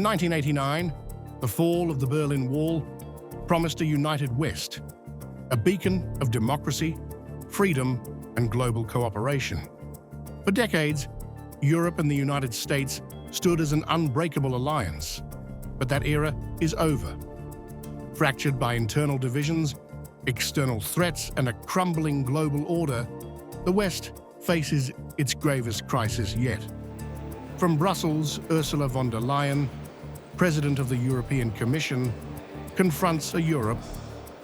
In 1989, the fall of the Berlin Wall promised a united West, a beacon of democracy, freedom, and global cooperation. For decades, Europe and the United States stood as an unbreakable alliance, but that era is over. Fractured by internal divisions, external threats, and a crumbling global order, the West faces its gravest crisis yet. From Brussels, Ursula von der Leyen, President of the European Commission, confronts a Europe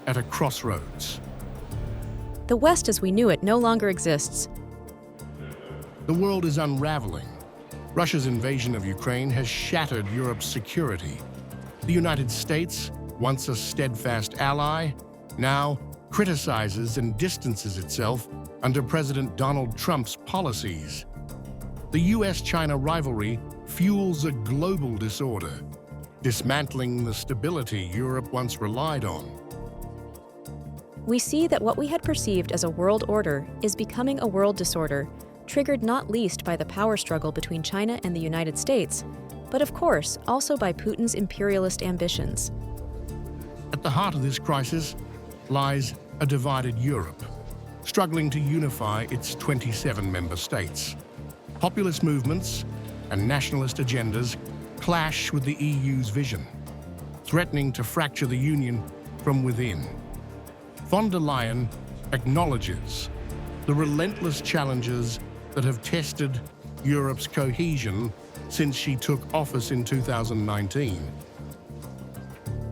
at a crossroads. The West as we knew it no longer exists. The world is unraveling. Russia's invasion of Ukraine has shattered Europe's security. The United States, once a steadfast ally, now criticizes and distances itself under President Donald Trump's policies. The US-China rivalry fuels a global disorder, dismantling the stability Europe once relied on. We see that what we had perceived as a world order is becoming a world disorder, triggered not least by the power struggle between China and the United States, but of course also by Putin's imperialist ambitions. At the heart of this crisis lies a divided Europe, struggling to unify its 27 member states. Populist movements and nationalist agendas clash with the EU's vision, threatening to fracture the Union from within. Von der Leyen acknowledges the relentless challenges that have tested Europe's cohesion since she took office in 2019.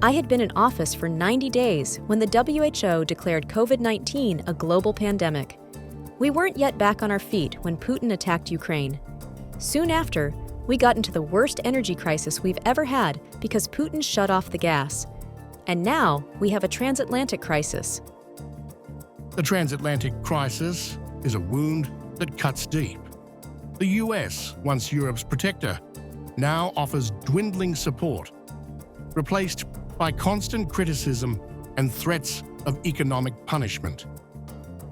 I had been in office for 90 days when the WHO declared COVID-19 a global pandemic. We weren't yet back on our feet when Putin attacked Ukraine. Soon after, we got into the worst energy crisis we've ever had because Putin shut off the gas. And now we have a transatlantic crisis. The transatlantic crisis is a wound that cuts deep. The US, once Europe's protector, now offers dwindling support, replaced by constant criticism and threats of economic punishment.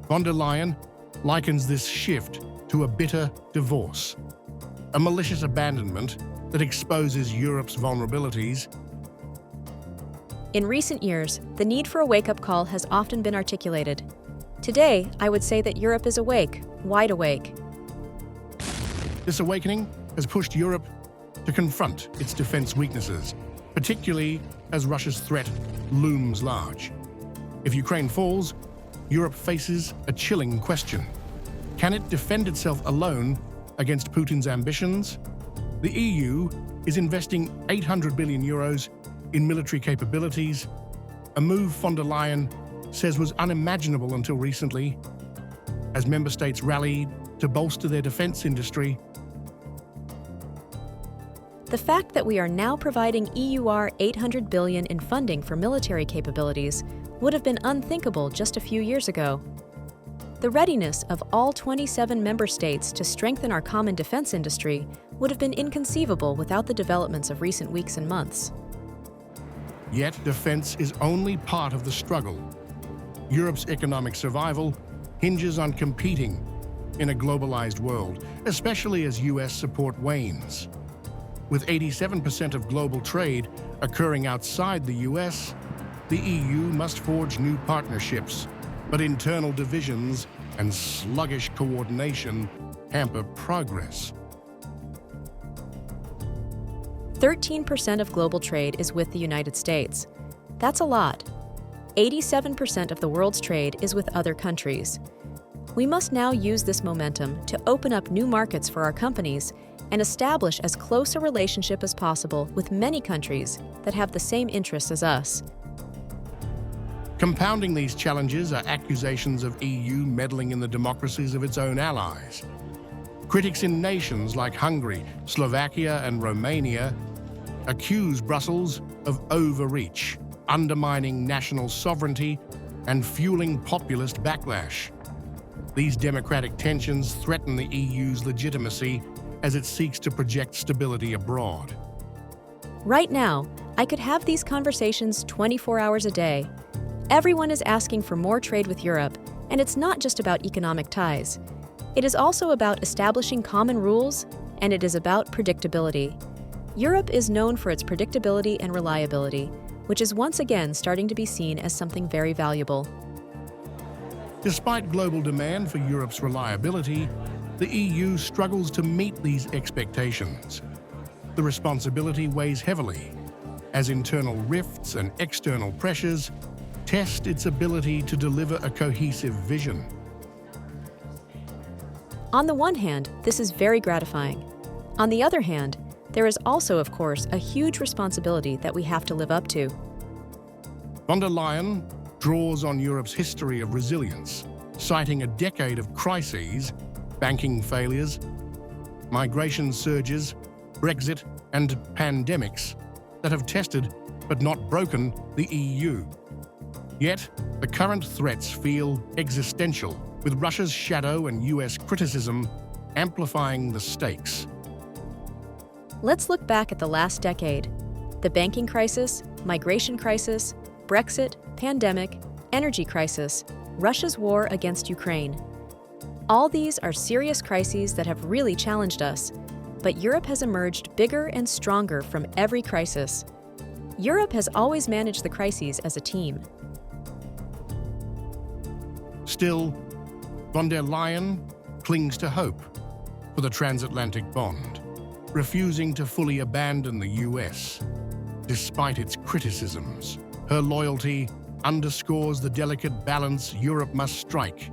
Von der Leyen likens this shift to a bitter divorce, a malicious abandonment that exposes Europe's vulnerabilities. In recent years, the need for a wake-up call has often been articulated. Today, I would say that Europe is awake, wide awake. This awakening has pushed Europe to confront its defense weaknesses, particularly as Russia's threat looms large. If Ukraine falls, Europe faces a chilling question. Can it defend itself alone against Putin's ambitions? The EU is investing 800 billion euros in military capabilities, a move von der Leyen says was unimaginable until recently, as member states rallied to bolster their defense industry. The fact that we are now providing EUR 800 billion in funding for military capabilities would have been unthinkable just a few years ago. The readiness of all 27 member states to strengthen our common defense industry would have been inconceivable without the developments of recent weeks and months. Yet defense is only part of the struggle. Europe's economic survival hinges on competing in a globalized world, especially as US support wanes. With 87% of global trade occurring outside the US, the EU must forge new partnerships, but internal divisions and sluggish coordination hamper progress. 13% of global trade is with the United States. That's a lot. 87% of the world's trade is with other countries. We must now use this momentum to open up new markets for our companies and establish as close a relationship as possible with many countries that have the same interests as us. Compounding these challenges are accusations of EU meddling in the democracies of its own allies. Critics in nations like Hungary, Slovakia, and Romania accuse Brussels of overreach, undermining national sovereignty and fueling populist backlash. These democratic tensions threaten the EU's legitimacy as it seeks to project stability abroad. Right now, I could have these conversations 24 hours a day. Everyone is asking for more trade with Europe, and it's not just about economic ties. It is also about establishing common rules, and it is about predictability. Europe is known for its predictability and reliability, which is once again starting to be seen as something very valuable. Despite global demand for Europe's reliability, the EU struggles to meet these expectations. The responsibility weighs heavily, as internal rifts and external pressures test its ability to deliver a cohesive vision. On the one hand, this is very gratifying. On the other hand, there is also, of course, a huge responsibility that we have to live up to. Von der Leyen draws on Europe's history of resilience, citing a decade of crises, banking failures, migration surges, Brexit, and pandemics that have tested but not broken the EU. Yet, the current threats feel existential, with Russia's shadow and US criticism amplifying the stakes. Let's look back at the last decade. The banking crisis, migration crisis, Brexit, pandemic, energy crisis, Russia's war against Ukraine. All these are serious crises that have really challenged us, but Europe has emerged bigger and stronger from every crisis. Europe has always managed the crises as a team. Still, von der Leyen clings to hope for the transatlantic bond, refusing to fully abandon the US. Despite its criticisms, her loyalty underscores the delicate balance Europe must strike,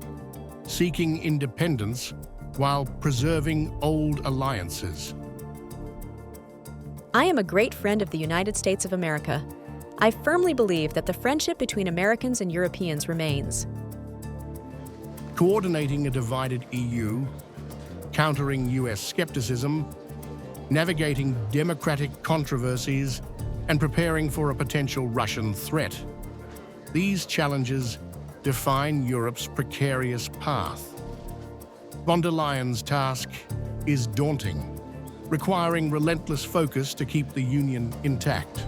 seeking independence while preserving old alliances. I am a great friend of the United States of America. I firmly believe that the friendship between Americans and Europeans remains. Coordinating a divided EU, countering US skepticism, navigating democratic controversies, and preparing for a potential Russian threat. These challenges define Europe's precarious path. Von der Leyen's task is daunting, requiring relentless focus to keep the Union intact.